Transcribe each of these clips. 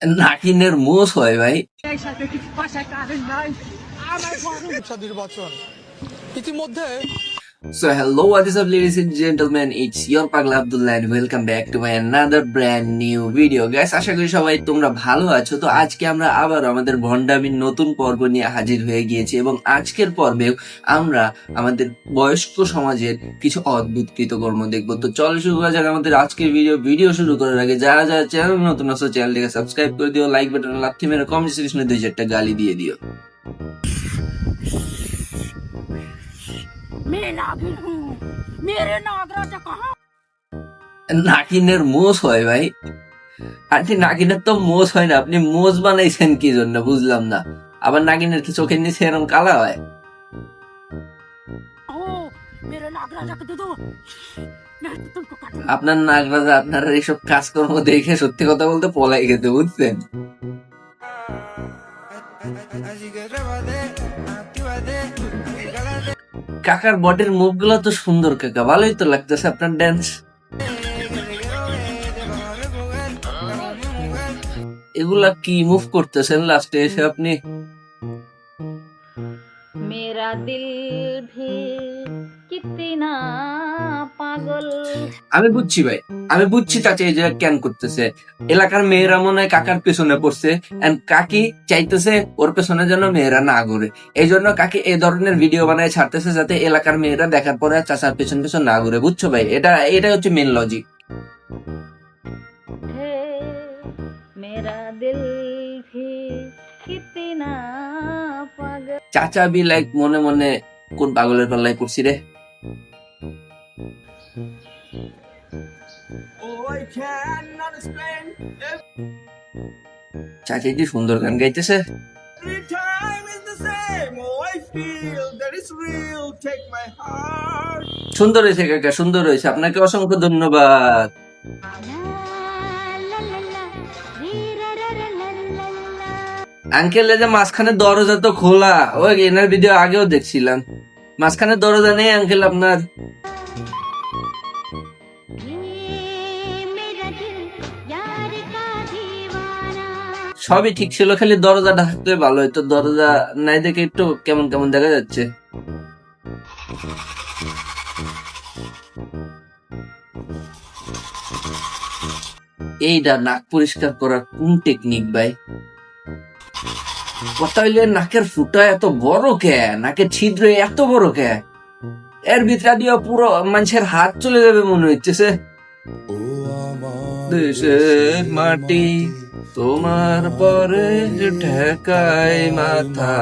নাকিনের মোষ হয় ভাই। নির্বাচন ইতিমধ্যে So hello, what is up ladies and gentlemen, it's your Pagla Abdullah and welcome back to my another brand new video. Guys, আশা করি সবাই তোমরা ভালো আছো। তো আজকে আমরা আবার আমাদের ভন্ডামির নতুন পর্ব নিয়ে হাজির হয়ে গিয়েছি এবং আজকের পর্বেও আমরা আমাদের বয়স্ক সমাজের কিছু অদ্ভুত কৃতকর্ম দেখবো। তো চলো শুরু করা যাক আমাদের আজকের ভিডিও শুরু করার আগে যারা যারা চ্যানেল নতুন আছো চ্যানেলটিকে সাবস্ক্রাইব করে দিও, লাইক বাটন লাথি মেরে কমেন্ট সেকশনে 2-4টা গালি দিয়ে দিও। নাকিনের মোষ হয় ভাই। আন্টি নাকিনের তো মোষ হয় না, আপনি মোষ বানাইছেন কি জন্য বুঝলাম না। আবার নাকিনের কি চোখের নিচে এরকম কালা হয়? আপনার নাগরাজা আপনার এইসব কাজকর্ম দেখে সত্যি কথা বলতে পলাই খেতে বুঝছেন। কাকার বডির মুভ গুলো তো সুন্দর কাকা, ভালোই তো লাগতেছে আপনার ড্যান্স। এগুলা কি মুভ করতেছেন লাস্টে এসে আপনি? মেরা দিল ভি কিতনা পাগল। আমি বুঝছি ভাই, আমি বুঝছি চাচা এই যে কেন করতেছে। এলাকার মেয়েরা মনে হয় কাকার পেছনে পড়ছে, কাকি চাইতেছে ওর পেছনে যেন মেয়েরা না ঘুরে। এই জন্য কাকি এই ধরনের ভিডিও বানায় ছাড়তেছে যাতে এলাকার মেয়েরা দেখার পরে চাচার পেছন পেছন না ঘুরে। বুঝছো ভাই, এটা হচ্ছে মেন লজিক। মেরা দিল ভি কিতনা পাগল। চাচা বি লাইক মনে মনে কোন পাগলের পাল্লায় পড়ছি রে। চাচা কি সুন্দর গান গাইতেছে। সুন্দর হয়েছে কাকা, সুন্দর হয়েছে, আপনাকে অসংখ্য ধন্যবাদ। আঙ্কেল যে মাঝখানে দরজা তো খোলা, ওই এনার ভিডিও আগেও দেখছিলাম, মাঝখানে দরজা নেই আঙ্কেল আপনার। সবই ঠিক ছিল, খালি দরজাটা থাকতে ভালো হইতো। দরজা নাই দেখে একটু কেমন কেমন দেখা যাচ্ছে। এইটা নাক পরিষ্কার করার কোন টেকনিক ভাই? কথা হইলে নাকের ফুটা এত বড় কে, নাকের ছিদ্র এত বড় কে? এর ভিতরে দিয়ে পুরো মানুষের হাত চলে যাবে মনে হচ্ছে। দেশের মাটি তোমার পরে ঠেকাই মাথা।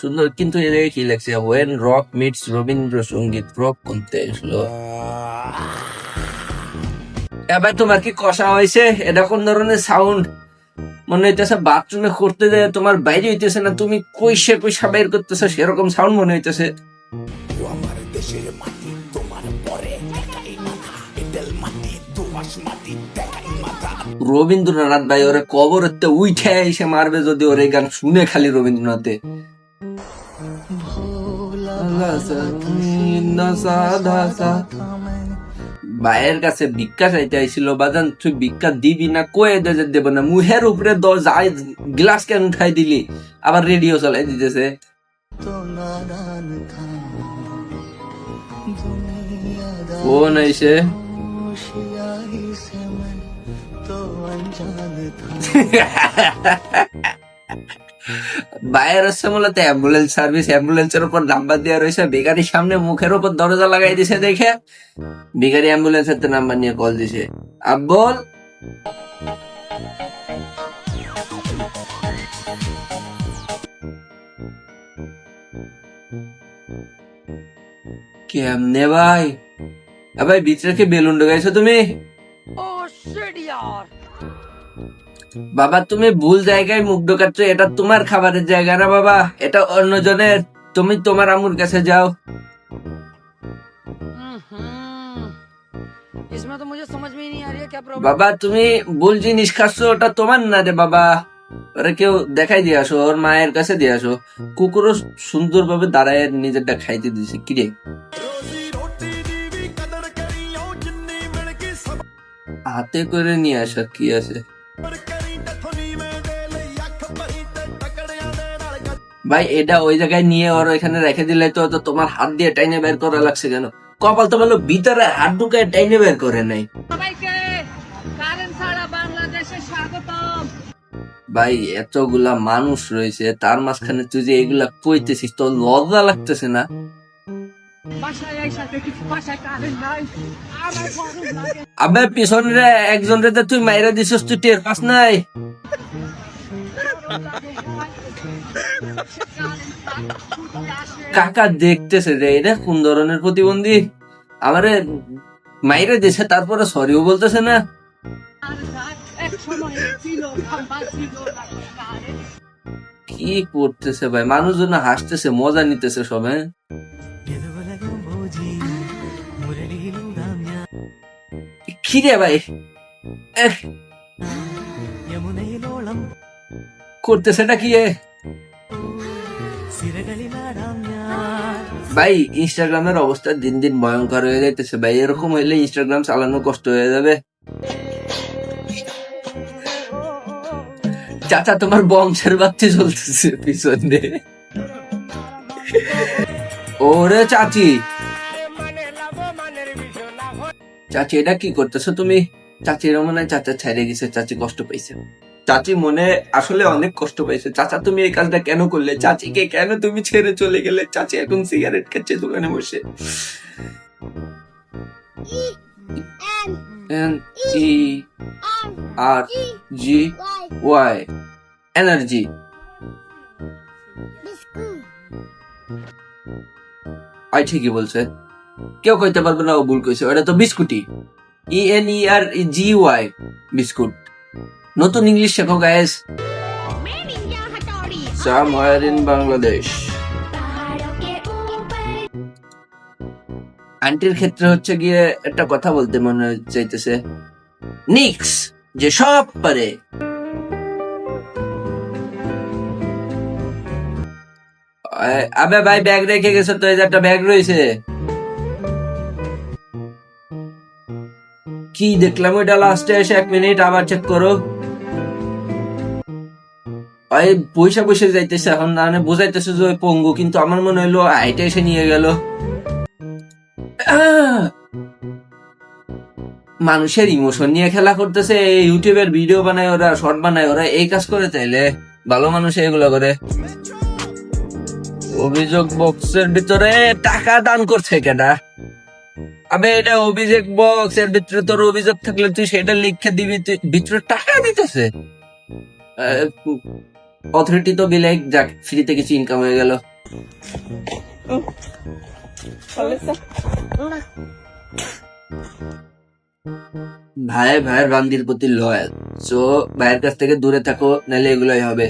সুন্দর, কিন্তু এর কি লাগছে? When rock meets Rabindrasangeet rock করতে এসলো। এবার তোমার কি কষা হয়েছে? এটা কোন ধরনের সাউন্ড? মনে হইতেছে বাথরুমে করতে যায় তোমার বাইরে হইতেছে না, তুমি কইসা বের করতেছো সেরকম সাউন্ড মনে হইতেছে। রবীন্দ্রনাথ ভাই ওরে কবরতে উঠে এসে মারবে যদি ওর এই গান শুনে খালি রবীন্দ্রনাথে। ভাইয়ের কাছে ভিক্ষা চাইতে আইছিল, বাজান তুই ভিক্ষা দিবি না? কয়ে দেব না, মুহের উপরে গ্লাস কেন উঠাই দিলি? আবার রেডিও চালাই দিতেছে। ফোন আইছে, বাইরের হচ্ছে মূলত অ্যাম্বুলেন্স সার্ভিস। অ্যাম্বুলেন্সের উপর নাম্বার দেওয়া রয়েছে, বেকারির সামনে মুখের উপর দরজা লাগাই দিছে দেখে বেকারি অ্যাম্বুলেন্সের নাম্বার নিয়ে কল দিছে। আব্বল কেমনে ভাই? ভাই ভিতরে কি বেলুন ঢোকাইছো তুমি? বাবা তুমি ভুল জায়গায় মুখ ঢোকাচ্ছ, এটা তোমার খাবারের জায়গা না বাবা, এটা অন্যজনের। তুমি তোমার আম্মুর কাছে যাও। বাবা তুমি ভুল জিনিস খাচ্ছ, ওটা তোমার না রে বাবা, ওরা কেউ দেখাই দিয়ে আসো, ওর মায়ের কাছে দিয়ে আসো। কুকুরও সুন্দর ভাবে দাঁড়ায় নিজেরটা খাইতে দিছে। কিরে হাতে করে নিয়ে আসা কি আছে? ভাই এটা ওই জায়গায় নিয়ে ওর এখানে রেখে দিলে তো তো তোমার হাত দিয়ে টাইনে বের করা লাগছে কেন? কপাল তো বললো ভিতরে হাত ঢুকে টাইনে বের করে নাই। সবাইকে কারেন্ট ছাড়া বাংলাদেশে স্বাগতম। ভাই এতগুলা মানুষ রয়েছে তার মাঝখানে তুই যে এগুলা কইতেছিস, তোর লজ্জা লাগতেছে না? বাসায় আইসা দেখি বাসায় কারেন্ট নাই, আমার গরম লাগে। আবে পিছনে একজন রে তুই মাইরা দিছিস, তুই টের পাস নাই? কাকা দেখতেছে যে এটা কোন ধরনের প্রতিবন্ধী, আমারে মাইরা দিছে তারপরে সরিও বলতেছে না। এক সময় ছিল খাম্বা ছিল কারেন্ট। কি করতেছে ভাই, মানুষজন হাসতেছে, মজা নিতেছে সব। হ্যাঁ কি রে ভাই করতেছেটা কি ভাই? ইনস্টাগ্রামের অবস্থা দিন দিন ভয়ঙ্কর হয়ে যাইতেছে ভাই, এরকম হইলে ইনস্টাগ্রাম চালানো কষ্ট হয়ে যাবে। চাচা তোমার বংশের বাচ্চা চলতেছে পিছনে। ওরে চাচি, চাচি এটা কি করতেছো তুমি? চাচির মনে হয় চাচা ছেড়ে গেছে, চাচি কষ্ট পাইছে। চাচি মনে আসলে অনেক কষ্ট পাইছে। চাচা তুমি এই কাজটা কেন করলে? চাচিকে কেন তুমি ছেড়ে চলে গেলে? চাচি এখন সিগারেট খাচ্ছে দোকানে বসে। NERGY energy. আই ঠিকই বলছে, কেউ কইতে পারবে না ও ভুল কইছে। ওটা তো বিস্কুটি, ENERGY বিস্কুট। নতুন ইংলিশ শেখো গাইস, somewhere in বাংলাদেশ। আন্টির ক্ষেত্রে হচ্ছে গিয়ে একটা কথা বলতে মনে চাইতেছে, নিক্স যে সব পারে। আবে ভাই ব্যাগ রেখে গেছো তো, এই যে একটা ব্যাগ রয়েছে। কি দেখলাম ওইটা লাস্টে এসে, 1 মিনিট আবার চেক করো। ভাই পয়সা বসে যাইতেছে এখন, না বোঝাইতেছে যে ওই পঙ্গু, কিন্তু আমার মনে হইলো আইটা এসে নিয়ে গেল। মানুষের ইমোশন নিয়ে খেলা করতেছে, ইউটিউবের ভিডিও বানায় ওরা, শর্ট বানায় ওরা, এই কাজ করে। তাইলে ভালো মানুষ এগুলো করে। অভিযোগ বক্সের ভিতরে টাকা দান করছে কেনা? আবে এটা অভিযোগ বক্স, এর ভিতরে তোর অভিযোগ থাকলে তুই সেটা লিখে দিবি, তুই ভিতরে টাকা দিতেছে। অথরিটি তো বিলে যাক, ফ্রিতে কিছু ইনকাম হয়ে গেল। ভাই ভাইয়ের বান্দির প্রতি লয়াল, সো ভাইয়ের কাছ থেকে দূরে থাকো, নাহলে এগুলোই হবে।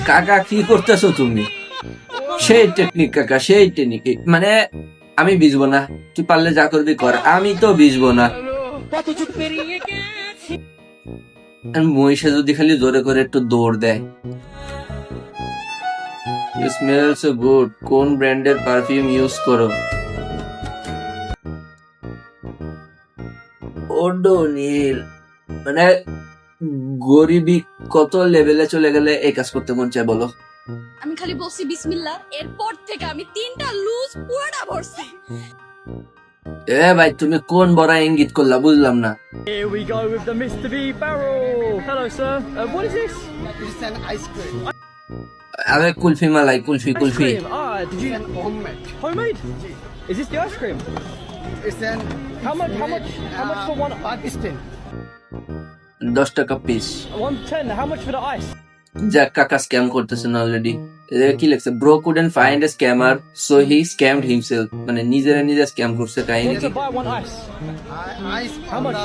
কাকা কি করতেছো তুমি? সেই টেকনিক কাকা, সেই টেকনিক। মানে আমি ভিজবো না, তুই পারলে যা করবি কর, আমি তো ভিজবো না। মহিষা যদি খালি জোরে করে একটু দৌড় দেয়। স্মেল সো গুড, কোন ব্র্যান্ডের পারফিউম ইউজ করো? ওডোনিল। মানে গরিবি কত লেভেলে চলে গেলে এই কাজ করতে মন চায় বলো? আমি খালি বলছি বিসমিল্লাহ, এরপর থেকে আমি 3টা লুজ পুরোটা ভরছি। এ ভাই তুমি কোন বড় ইঙ্গিত করলা বুঝলাম না। Here we go with the Mr. V barrel. Hello, sir. What is this? It's an ice cream. আরে কুলফি মালাই, kulfi Ice kulfi. cream. Ah, did you Homemade. homemade? Is this the ice cream? It's an How much for one? Pakistan. 10 টাকা piece. 110. How much for the ice? যাক কাকা scam করতেছেন already. কি লেখছে? Bro couldn't find a scammer so he scammed himself. মানে নিজেরা নিজে scam করছে কাহিনী Want কি? to buy one ice? Ice. How much?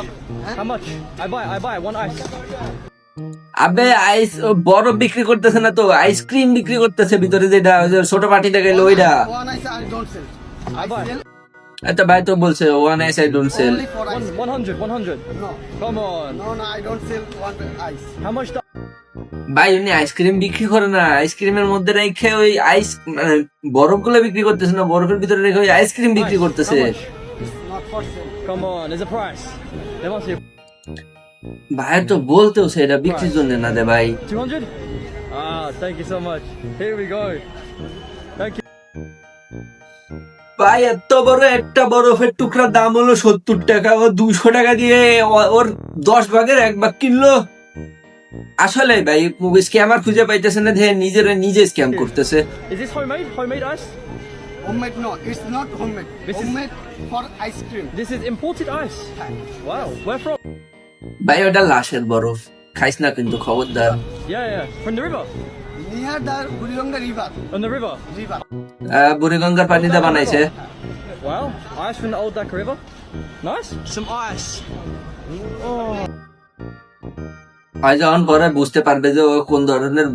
How much? I buy one ice. আবে আইস বরফ বিক্রি করতেছে না তো, আইসক্রিম বিক্রি করতেছে ভিতরে, যেটা ওই যে ছোট পার্টিতে গেল ওইটা। One ice I don't sell. I buy. sell আচ্ছা ভাই তো বলছে one ice I don't sell. only for ice. 100. No. Come on. No, I don't sell one ice. How much? ভাই উনি আইসক্রিম বিক্রি করে না, আইসক্রিমের মধ্যে রেখে ওই আইস মানে বরফ গুলো বিক্রি করতেছে না, বরফের ভিতরে রেখে ওই আইসক্রিম বিক্রি করতেছে। How much? It's not for sale. Come on. There's a price. There must be ভাইয়ের তো বলতেও সেটা বিক্রির জন্য না দে ভাই। 200. Ah, thank you so much. Here we go. Thank you. ভাই এত বড় একটা বরফের টুকরার দাম হলো 70 টাকা, ও 200 টাকা দিয়ে ওর 10 ভাগের 1 ভাগ কিনলো। আসলে ভাই স্ক্যামার খুঁজে পাইতেছে না, নিজে স্ক্যাম করতেছে। Is this homemade? Homemade ice? Homemade no, it's not homemade. This is- Homemade for ice cream. This is imported ice. Wow. Where from? ভাই ওটা লাশের বরফ, খাইস না কিন্তু খবরদার। Yeah. From the river. Near the Buriganga river. On the river. বুড়িগঙ্গার পানিতে বানাইছে। Wow. Ice from the old Dhaka River. Nice. Some ice. হয় যখন পরে বুঝতে পারবে যে ও কোন ধরনের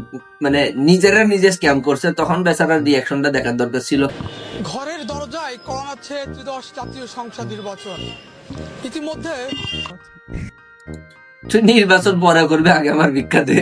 মানে নিজে স্ক্যাম করছে, তখন বেচারার রিয়াকশনটা দেখার দরকার ছিল। ঘরের দরজায় করাচ্ছে ত্রিদশ জাতীয় সংসদ নির্বাচন ইতিমধ্যে তুই নির্বাচন পরে করবে, আগে আমার ভিক্ষা দে।